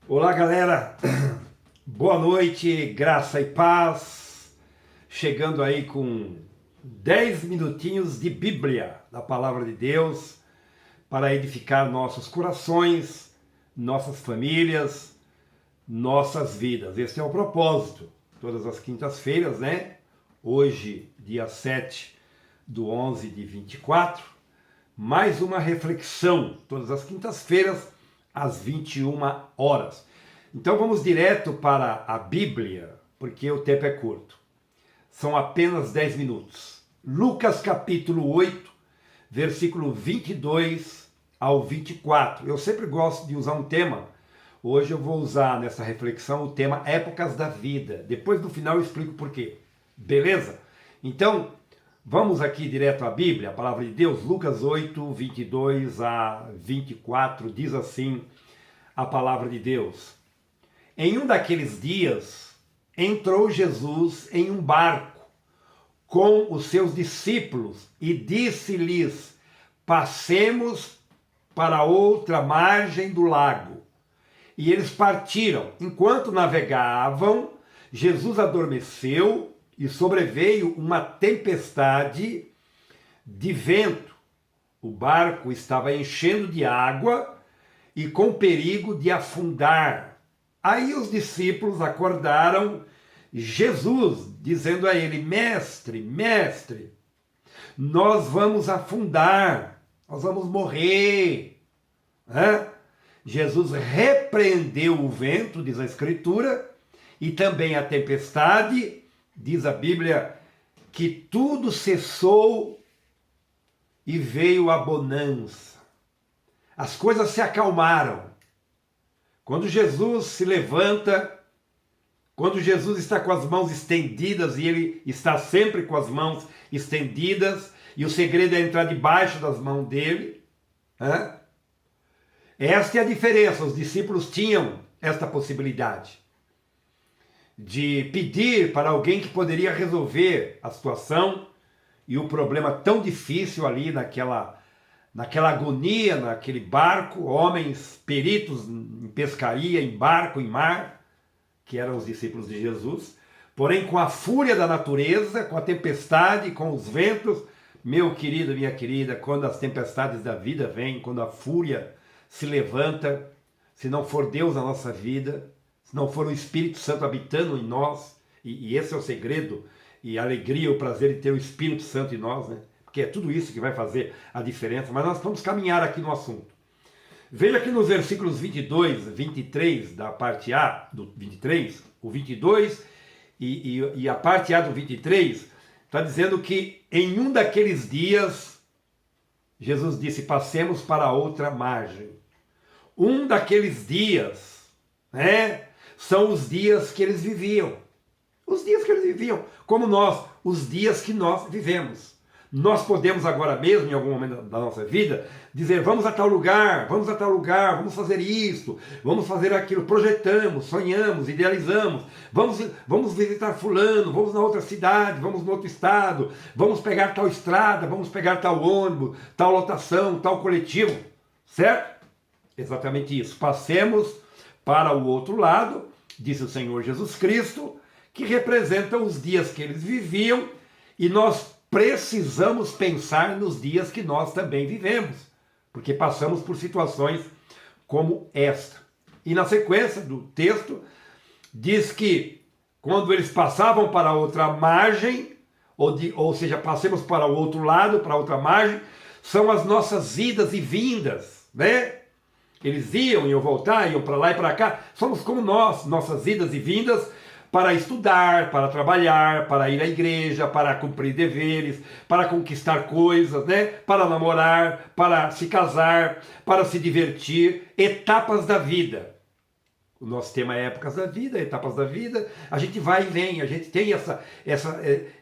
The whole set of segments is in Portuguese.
Olá, galera. Boa noite, graça e paz. Chegando aí com 10 minutinhos de Bíblia, da Palavra de Deus, para edificar nossos corações, nossas famílias, nossas vidas. Esse é o propósito. Todas as quintas-feiras, né? Hoje, dia 7/11 de 24, mais uma reflexão. Todas as quintas-feiras, às 21 horas. Então vamos direto para a Bíblia, porque o tempo é curto. São apenas 10 minutos. Lucas capítulo 8, versículo 22 ao 24. Eu sempre gosto de usar um tema. Hoje eu vou usar nessa reflexão o tema Épocas da Vida. Depois no final eu explico por quê. Beleza? Então, vamos aqui direto à Bíblia, a palavra de Deus. Lucas 8, 22 a 24, diz assim a palavra de Deus. Em um daqueles dias, entrou Jesus em um barco com os seus discípulos e disse-lhes: passemos para outra margem do lago. E eles partiram. Enquanto navegavam, Jesus adormeceu e sobreveio uma tempestade de vento. O barco estava enchendo de água e com perigo de afundar. Aí os discípulos acordaram Jesus, dizendo a ele: Mestre, mestre, nós vamos afundar, nós vamos morrer. Jesus repreendeu o vento, diz a Escritura, e também a tempestade. Diz a Bíblia que tudo cessou e veio a bonança. As coisas se acalmaram. Quando Jesus se levanta, quando Jesus está com as mãos estendidas, e ele está sempre com as mãos estendidas, e o segredo é entrar debaixo das mãos dele. Esta é a diferença. Os discípulos tinham esta possibilidade de pedir para alguém que poderia resolver a situação e o problema tão difícil ali naquela agonia, naquele barco, homens peritos em pescaria, em barco, em mar, que eram os discípulos de Jesus, porém com a fúria da natureza, com a tempestade, com os ventos. Meu querido, minha querida, quando as tempestades da vida vêm, quando a fúria se levanta, se não for Deus na nossa vida, se não for o Espírito Santo habitando em nós, e esse é o segredo, e a alegria, o prazer de ter o Espírito Santo em nós, né? Porque é tudo isso que vai fazer a diferença, mas nós vamos caminhar aqui no assunto. Veja aqui nos versículos 22, 23 da parte A do 23, o 22 e a parte A do 23, está dizendo que em um daqueles dias, Jesus disse: passemos para outra margem. Um daqueles dias, né? São os dias que eles viviam. Os dias que eles viviam, como nós, os dias que nós vivemos. Nós podemos agora mesmo, em algum momento da nossa vida, dizer: vamos a tal lugar, vamos fazer isso, vamos fazer aquilo, projetamos, sonhamos, idealizamos, vamos visitar fulano, vamos na outra cidade, vamos no outro estado, vamos pegar tal estrada, vamos pegar tal ônibus, tal lotação, tal coletivo, certo? Exatamente isso. Passemos para o outro lado, disse o Senhor Jesus Cristo, que representa os dias que eles viviam, e nós precisamos pensar nos dias que nós também vivemos, porque passamos por situações como esta. E na sequência do texto, diz que quando eles passavam para outra margem, ou seja, passemos para o outro lado, para outra margem, são as nossas idas e vindas, né? Eles iam voltar, iam para lá e para cá. Somos como nós, nossas idas e vindas para estudar, para trabalhar, para ir à igreja, para cumprir deveres, para conquistar coisas, né? Para namorar, para se casar, para se divertir. Etapas da vida. O nosso tema é épocas da vida, etapas da vida. A gente vai e vem, a gente tem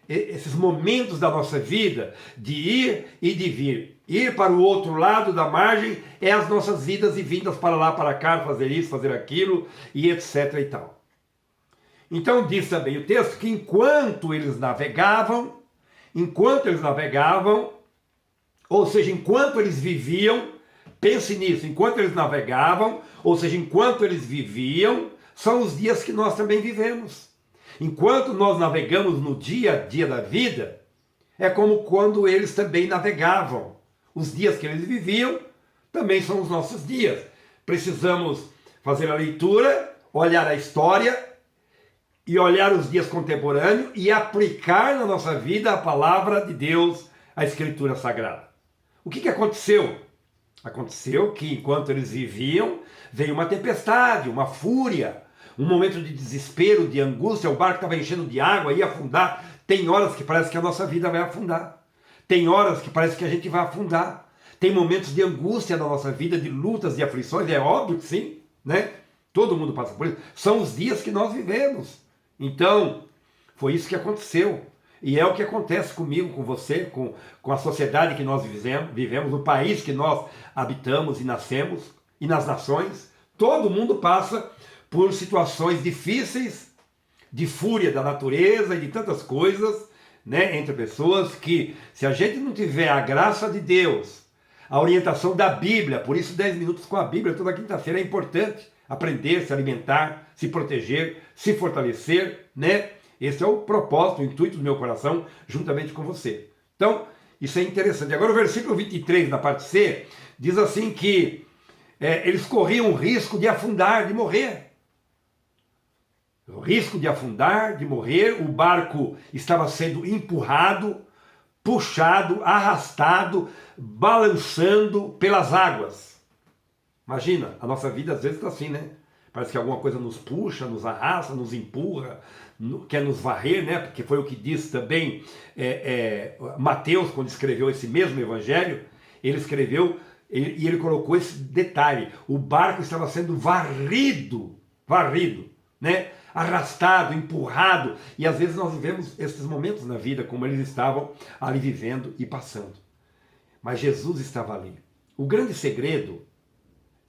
esses momentos da nossa vida de ir e de vir. Ir para o outro lado da margem é as nossas idas e vindas para lá, para cá, fazer isso, fazer aquilo e etc e tal. Então diz também o texto que enquanto eles navegavam, ou seja, enquanto eles viviam, Pense nisso, enquanto eles navegavam, ou seja, enquanto eles viviam, são os dias que nós também vivemos. Enquanto nós navegamos no dia a dia da vida, é como quando eles também navegavam. Os dias que eles viviam também são os nossos dias. Precisamos fazer a leitura, olhar a história e olhar os dias contemporâneos e aplicar na nossa vida a palavra de Deus, a Escritura Sagrada. O que aconteceu? Aconteceu que enquanto eles viviam, veio uma tempestade, uma fúria, um momento de desespero, de angústia, o barco estava enchendo de água, ia afundar. Tem horas que parece que a nossa vida vai afundar. Tem horas que parece que a gente vai afundar. Tem momentos de angústia na nossa vida, de lutas, de aflições, é óbvio que sim, né? Todo mundo passa por isso. São os dias que nós vivemos. Então, foi isso que aconteceu. E é o que acontece comigo, com você, com a sociedade que nós vivemos, no país que nós habitamos e nascemos, e nas nações. Todo mundo passa por situações difíceis, de fúria da natureza e de tantas coisas, né, entre pessoas que, se a gente não tiver a graça de Deus, a orientação da Bíblia, por isso 10 minutos com a Bíblia toda quinta-feira é importante, aprender, se alimentar, se proteger, se fortalecer, né? Esse é o propósito, o intuito do meu coração, juntamente com você. Então, isso é interessante. Agora o versículo 23, na parte C, diz assim que eles corriam o risco de afundar, de morrer. O risco de afundar, de morrer, o barco estava sendo empurrado, puxado, arrastado, balançando pelas águas. Imagina, a nossa vida às vezes está assim, né? Parece que alguma coisa nos puxa, nos arrasta, nos empurra, quer nos varrer, né? Porque foi o que disse também Mateus, quando escreveu esse mesmo evangelho, ele escreveu e ele colocou esse detalhe: o barco estava sendo varrido, né? Arrastado, empurrado, e às vezes nós vivemos esses momentos na vida como eles estavam ali vivendo e passando. Mas Jesus estava ali. O grande segredo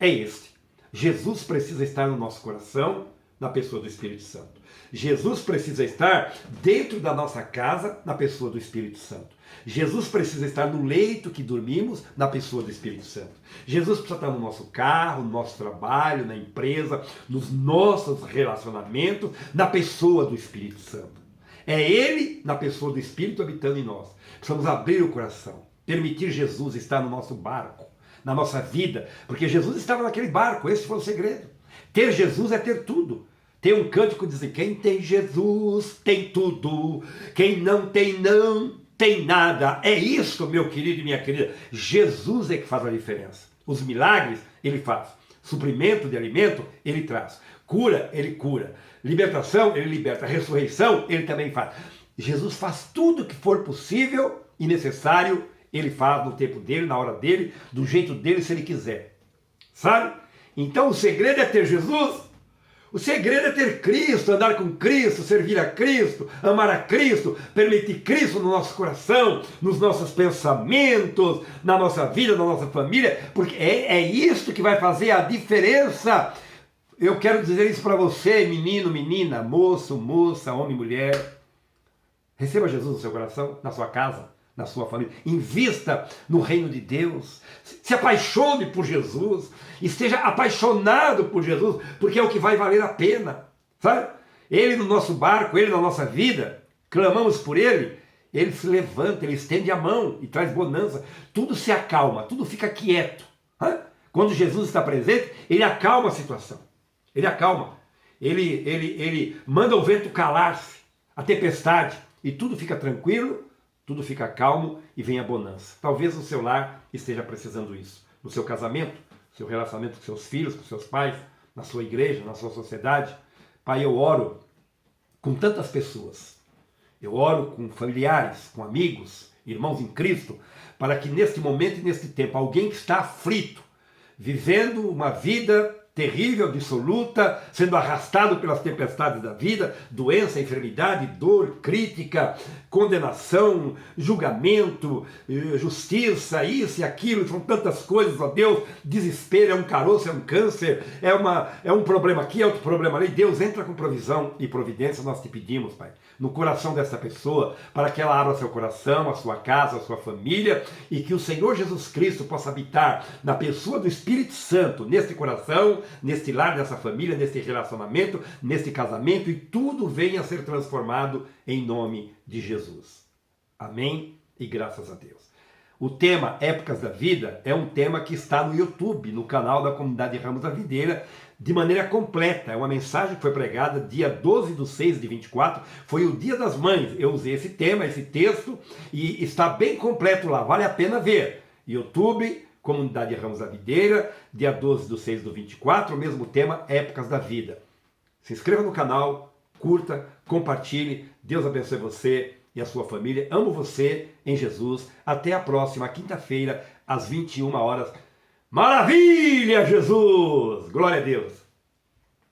é este: Jesus precisa estar no nosso coração, na pessoa do Espírito Santo. Jesus precisa estar dentro da nossa casa, na pessoa do Espírito Santo. Jesus precisa estar no leito que dormimos, na pessoa do Espírito Santo. Jesus precisa estar no nosso carro, no nosso trabalho, na empresa, nos nossos relacionamentos, na pessoa do Espírito Santo. É Ele, na pessoa do Espírito, habitando em nós. Precisamos abrir o coração, permitir Jesus estar no nosso barco, na nossa vida, porque Jesus estava naquele barco, esse foi o segredo. Ter Jesus é ter tudo. Tem um cântico que diz: quem tem Jesus tem tudo, quem não tem nada. É isso, meu querido e minha querida. Jesus é que faz a diferença. Os milagres ele faz, suprimento de alimento ele traz, cura ele cura, libertação ele liberta, ressurreição ele também faz. Jesus faz tudo que for possível e necessário, ele faz no tempo dele, na hora dele, do jeito dele, se ele quiser. Sabe? Então o segredo é ter Jesus. O segredo é ter Cristo, andar com Cristo, servir a Cristo, amar a Cristo, permitir Cristo no nosso coração, nos nossos pensamentos, na nossa vida, na nossa família, porque é isso que vai fazer a diferença. Eu quero dizer isso para você, menino, menina, moço, moça, homem, mulher. Receba Jesus no seu coração, na sua casa, na sua família. Invista no reino de Deus. Se apaixone por Jesus. Esteja apaixonado por Jesus, porque é o que vai valer a pena. Sabe? Ele no nosso barco, Ele na nossa vida, clamamos por Ele, Ele se levanta, Ele estende a mão e traz bonança. Tudo se acalma, tudo fica quieto. Quando Jesus está presente, Ele acalma a situação. Ele acalma. Ele manda o vento calar-se, a tempestade, e tudo fica tranquilo, tudo fica calmo e vem a bonança. Talvez o seu lar esteja precisando isso. No seu casamento, seu relacionamento com seus filhos, com seus pais, na sua igreja, na sua sociedade. Pai, eu oro com tantas pessoas. Eu oro com familiares, com amigos, irmãos em Cristo, para que neste momento e neste tempo, alguém que está aflito, vivendo uma vida terrível, dissoluta, sendo arrastado pelas tempestades da vida, doença, enfermidade, dor, crítica, condenação, julgamento, justiça, isso e aquilo, são tantas coisas, ó Deus, desespero, é um caroço, é um câncer, é um problema aqui, é outro problema ali. Deus, entra com provisão e providência, nós te pedimos, Pai, no coração dessa pessoa, para que ela abra seu coração, a sua casa, a sua família, e que o Senhor Jesus Cristo possa habitar na pessoa do Espírito Santo, neste coração, neste lar, nessa família, neste relacionamento, neste casamento, e tudo venha a ser transformado em nome de Jesus. Amém? E graças a Deus. O tema Épocas da Vida é um tema que está no YouTube, no canal da Comunidade Ramos da Videira, de maneira completa. É uma mensagem que foi pregada dia 12/6/24, foi o Dia das Mães. Eu usei esse tema, esse texto, e está bem completo lá, vale a pena ver. YouTube, Comunidade Ramos da Videira, dia 12/6/24, o mesmo tema, Épocas da Vida. Se inscreva no canal, curta, compartilhe, Deus abençoe você e a sua família. Amo você em Jesus. Até a próxima quinta-feira, às 21 horas. Maravilha, Jesus! Glória a Deus!